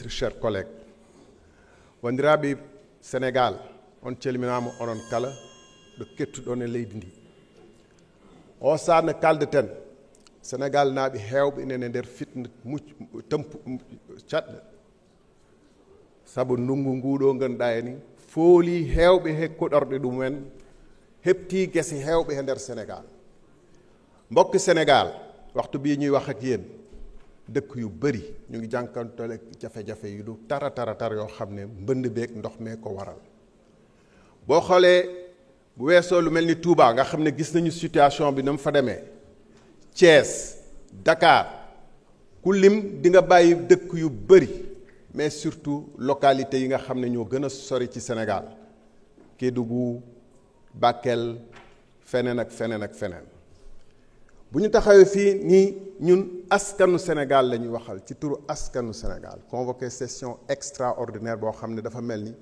chers collègues, wandiraɓe Sénégal, on calminama onon kala ɗo kettuɗon e leydi ndi. O saana kaldeten Sénégal naaɓe heewɓe inen e nder fitna caɗɗe sabu ndungu nguɗo ganduɗa ni fooli heewɓe he koɗorɗe ɗumen hepti gese heewɓe e nder Sénégal. Mbokk Sénégal waxtu bii ñuy wax ak yéen dëkk yu bëri ñu ngi jànkantale jafe-jafe yu du tar yoo xam ne mbënd beeg ndox mee ko waral. boo xoolee bu weesoo lu mel ni Touba nga xam ne gis nañu situation bi na mu fa demee Thiès Dakar ku lim di nga bàyyi dëkk yu bëri mais surtout localités yi nga xam ne ñoo gën a sori ci Sénégal Kédougou Bakel feneen ak feneen ak feneen. bu ñu taxawee fii nii ñun askanu Sénégal la ñuy waxal ci turu askanu Sénégal convoqué session extraordinaire boo xam ne dafa mel ni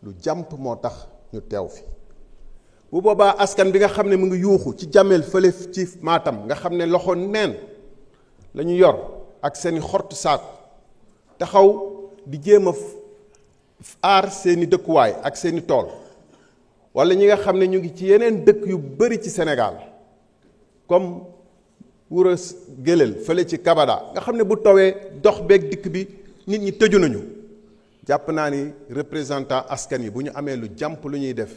lu jàmp moo tax ñu teew fi. bu boobaa askan bi nga xam ne mu ngi yuuxu ci jàmmeel fële ci Matam nga xam ne loxo neen la ñu yor ak seeni xortu saako taxaw di jéem a aar seeni dëkkuwaay ak seeni tool wala ñi nga xam ne ñu ngi ci yeneen dëkk yu bari ci Sénégal comme Wuro Gélel fële ci Kabada nga xam ne bu tawee dox beeg dikk bi nit ñi tëju nañu jàpp naa ni représentant askan yi bu ñu amee lu jàmp lu ñuy def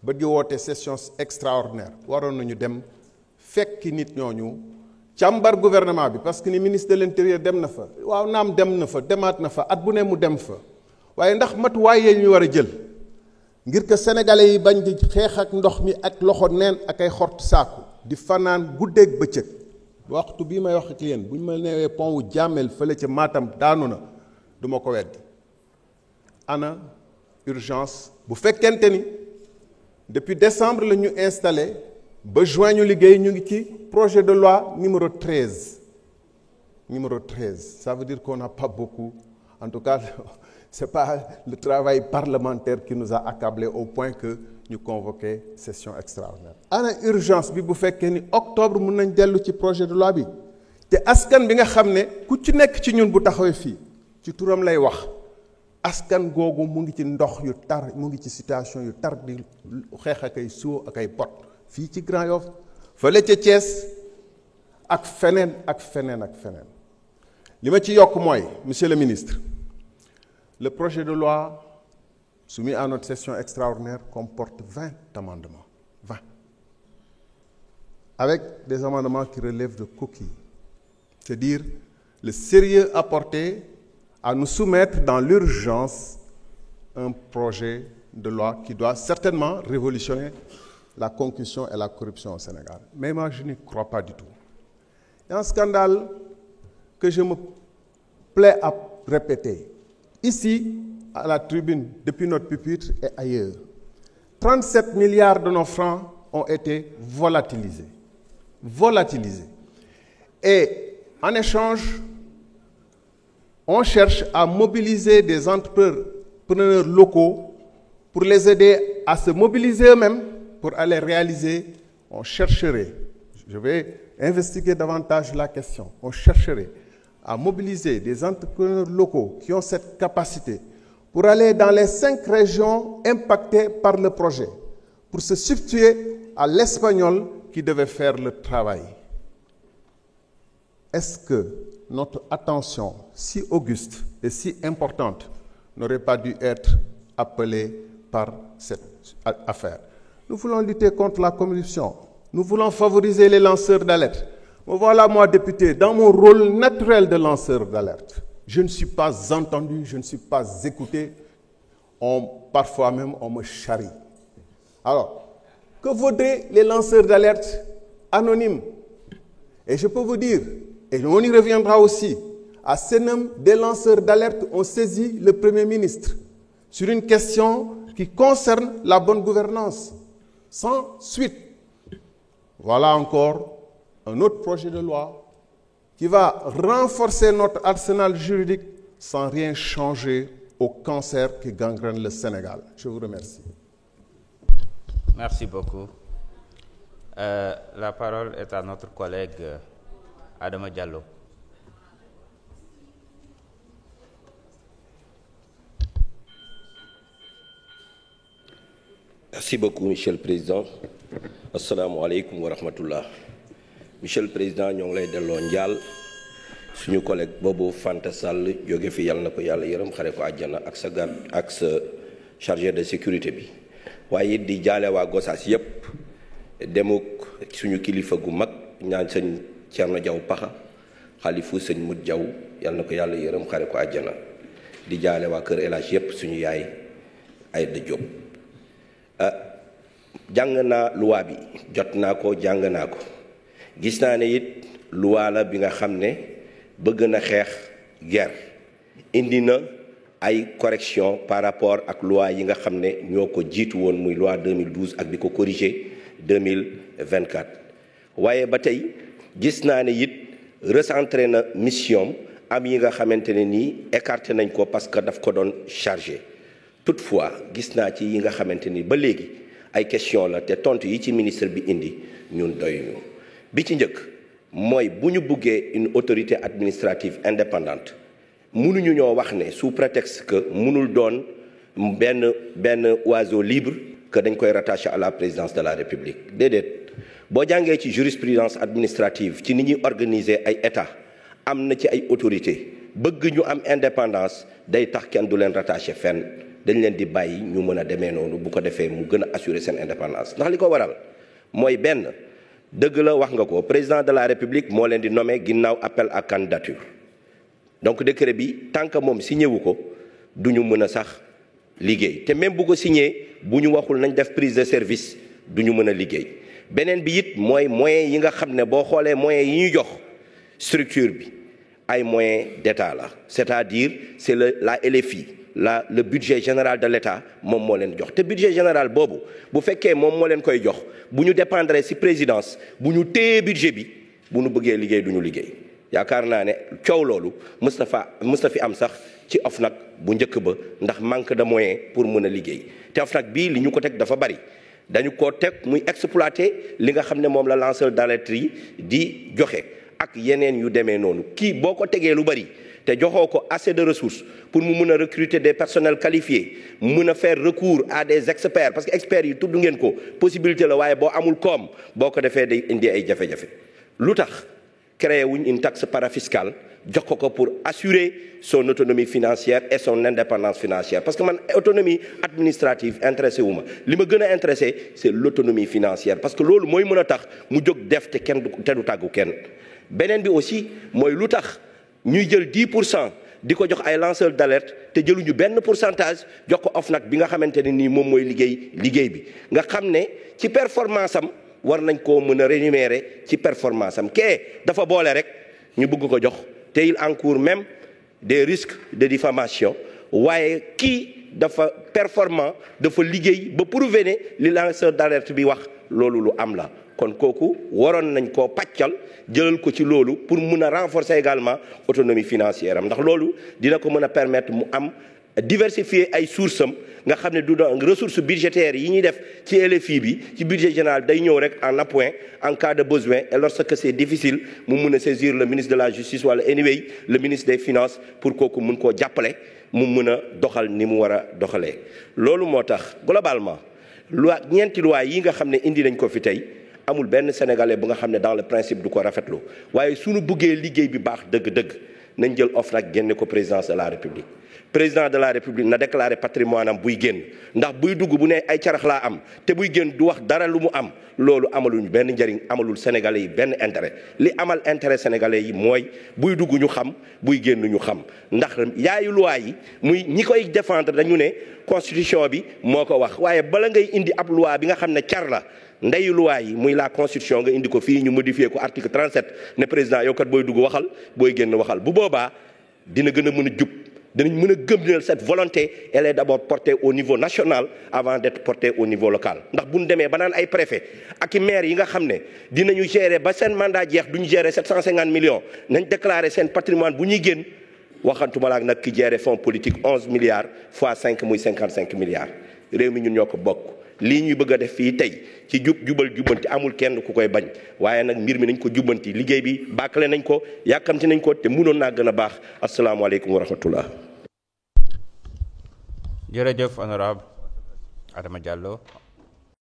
ba di woote session extraordinaire waroon nañu dem fekki nit ñooñu càmbar gouvernement bi parce que ni ministre de l'intérieur dem na fa waaw naam dem na fa demaat na fa at bu ne mu dem fa waaye ndax matuwaay yee ñu war a jël ngir que sénégalais yi bañ di xeex ak ndox mi ak loxo neen ak ay xort saaku di fanaan guddeeg bëccëg waxtu bii may wax ak yéen bu ñu ma neewee pont wu jàmmeel fële ca Matam daanu na du ma ko weddi. ana urgence bu fekkente ni depuis décembre la ñu installé ba juin ñu liggéey ñu ngi ci projet de loi numéro 13 ça veut dire qu'on n'a pas beaucoup en tout cas c'est pas le travail parlementaire qui nous a accablés au point que ñu convoqué session extraordinaire. ana urgence bi bu fekkee ni octobre mun nañ dellu ci projet de loi bi te askan bi nga xam ne ku ci nekk ci ñun bu taxawee fii ci turam lay wax askan googu mu ngi ci ndox yu tar mu ngi ci situation yu tar di xeex ak ay soo ak ay pot fii ci Grand Yoff fële ca Thiès ak feneen ak feneen ak feneen. li ma ci yokk mooy monsieur le ministre le projet de loi soumis à notre session extraordinaire comporte 20 amendements, 20, avec des amendements qui relèvent de coquilles, c'est-à-dire le sérieux apporté à nous soumettre dans l'urgence un projet de loi qui doit certainement révolutionner la concussion et la corruption au Sénégal. Mais moi, je n'y crois pas du tout. Il y a un scandale que je me plais à répéter. Ici, à la tribune, depuis notre pupitre et ailleurs, 37 milliards de nos francs ont été volatilisés. Et en échange, on cherche à mobiliser des entrepreneurs locaux pour les aider à se mobiliser eux-mêmes pour aller réaliser. On chercherait, je vais investiguer davantage la question, on chercherait à mobiliser des entrepreneurs locaux qui ont cette capacité pour aller dans les 5 régions impactées par le projet, pour se substituer à l'Espagnol qui devait faire le travail. Est-ce que notre attention si auguste et si importante n'aurait pas dû être appelée par cette affaire? Nous voulons lutter contre la corruption. Nous voulons favoriser les lanceurs d'alerte. Me voilà, moi, député, dans mon rôle naturel de lanceur d'alerte. Je ne suis pas entendu, je ne suis pas écouté. Parfois même, on me charrie. Alors, que vaudraient les lanceurs d'alerte anonymes? Et je peux vous dire, et on y reviendra aussi, à Sénum, des lanceurs d'alerte ont saisi le Premier ministre sur une question qui concerne la bonne gouvernance. Sans suite. Voilà encore un autre projet de loi qui va renforcer notre arsenal juridique sans rien changer au cancer qui gangrène le Sénégal. Je vous remercie. Merci beaucoup. La parole est à notre collègue Adama Diallo. Merci beaucoup, Monsieur le Président. Assalamu alaikum wa rahmatullah. Monsieur le Président, ñoo ngi lay delloo njaal suñu collègue boobu Fanta Sall jóge fi yàlla na ko yàlla yërëm xare ko àjjana ak sa garde ak sa chargé de sécurité bi waaye it di jaale waa Gossas yépp demuk suñu kilifa gu mag ñaan sëñ Thierno Diaw Paxa xalifu sëñ Mut Diaw yàlla na ko yàlla yërëm xare ko àjjana di jaale waa kër El Hadj yépp suñu yaay Aïda Diop jàng naa loi bi jot naa ko jàng naa ko gis naa ne it loi la bi nga xam ne bëgg na xeex guerre indi na ay correction par rapport ak loi yi nga xam ne ñoo ko jiitu woon muy loi 2012 ak bi ko corrigé 2024 waaye ba tey gis naa ne it recentré na mission am yi nga xamante ne nii écarté nañ ko parce que daf ko doon chargé toutefois gis naa ci yi nga xamante ni ba léegi ay question la te tontu yi ci ministre bi indi ñun doyuñu bi ci njëkk mooy bu ñu buggee une autorité administrative indépendante mënuñu ñoo wax ne sous prétexte que mënul doon benn oiseau libre que dañ koy rattacher à la présidence de la République déedéet boo jàngee ci jurisprudence administrative ci ni ñuy organiser ay état am na ci ay autorité bëgg ñu am indépendance day tax kenn du leen rattacher fenn dañ leen di bàyyi ñu mën a demee noonu bu ko defee mu gën a assurer seen indépendance ndax li ko waral mooy benn dëgg la wax nga ko président de la République moo leen di nommer ginnaaw appel à candidature donc décret bi tant que moom signé wu ko du ñu mën a sax liggéey te même bu ko signé bu ñu waxul nañ def prise de service du ñu mën a liggéey beneen bi it mooy moyens yi nga xam ne boo xoolee moyens yi ñuy jox structure bi ay moyens d'État la c'est-à-dire c'est la LFI le budget général de l'État moom moo leen jox te budget général boobu bu fekkee moom moo leen koy jox bu ñu dépendre ci présidence bu ñu téye budget bi bu ñu bëggee liggéey du ñu liggéey yaakaar naa ne coow loolu mës na fi am sax ci OFNAC bu njëkk ba ndax manque de moyens pour mën a liggéey te OFNAC bii li ñu ko teg dafa bari dañu ko teg muy exploiter li nga xam ne moom la lanceur d'alerte yi di joxe ak yeneen yu demee noonu kii boo ko tegee lu bari te joxoo ko assez de ressources pour mu mën a recruter des personnels qualifiés mën a faire recours à des experts parce que experts yi tudd ngeen ko possibilité la waaye boo amul koom boo ko defee day indi ay jafe-jafe lu tax créé wuñ une taxe parafiscale jox ko pour assurer son autonomie financière et son indépendance financière parce que man autonomie administrative intéressé wu ma li ma gën a intéressé c'est l'autonomie financière parce que loolu mooy mën a tax mu jóg def te du tàggu kenn beneen bi aussi mooy lu tax ñuy jël 10% di ko jox ay lanceurs d'alerte te jëluñu benn pourcentage jox ko OFNAC bi nga xamante ne nii moom mooy liggéey bi nga xam ne ci performance am war nañ koo mën a rémunérer ci performance am kee dafa boole rek ñu bëgg ko jox te il encourt même des risques de diffamation waaye kii dafa performant dafa liggéey ba prouver ne li lanceur d'alerte bi wax loolu lu am la kon kooku waroon nañ koo pàccal jëlal ko ci loolu pour mun a renforcer également autonomie financière am ndax loolu dina ko mën a permettre mu am diversifier ay sources am nga xam ne du doon ressources budgétaires yi ñuy def ci LFI bi ci budget général day ñëw rek en appoint en cas de besoin et lorsque c'est difficile mu mun a saisir le ministre de la justice wala anyway le ministre des finances pour kooku mun koo jàppale mu mun a doxal ni mu war a doxalee loolu moo tax globalement ñeenti loi yi nga xam ne indi nañ ko fi tey amul benn sénégalais bu nga xam ne dans le principe du ko rafetlu waaye suñu buggee liggéey bi baax dëgg-dëgg nañ jël OFNAC génne ko présidence de la République président de la République na déclaré patrimoine am buy génn ndax buy dugg bu ne ay carax laa am te buy génn du wax dara lu mu am loolu amaluñ benn njëriñ amalul sénégalais yi benn intérêt li amal intérêt sénégalais yi mooy buy dugg ñu xam buy génn ñu xam ndax yaayu loi yi muy ñi koy défendre dañu ne constitution bi moo ko wax waaye bala ngay indi ab loi bi nga xam ne car la ndeyu loi yi muy la constitution nga indi ko fii ñu modifier ko article 37 ne président yow kat booy dugg waxal booy génn waxal bu boobaa dina gën a mën a jub dinañ mën a gëm ne cette volonté elle est d'abord portée au niveau national avant d'être portée au niveau local ndax bu ñu demee ba naan ay préfet ak i maire yi nga xam ne dinañu gérer ba seen mandat jeex duñu gérer 750 millions nañ déclarer seen patrimoine bu ñuy génn waxantuma la nag ki gérer fonds politique 11 milliards fois 5 muy 55 milliards réew mi ñun ñoo ko bokk lii ñuy bëgg a def fii tey ci jubal jubbanti amul kenn ku koy bañ waaye nag mbir mi nañ ko jubbanti liggéey bi bàkkale nañ ko yàkkamti nañ ko te mënoon naa gën a baax asalaamaaleykum wa rahmatullah. jërëjëf honorable Adama Diallo.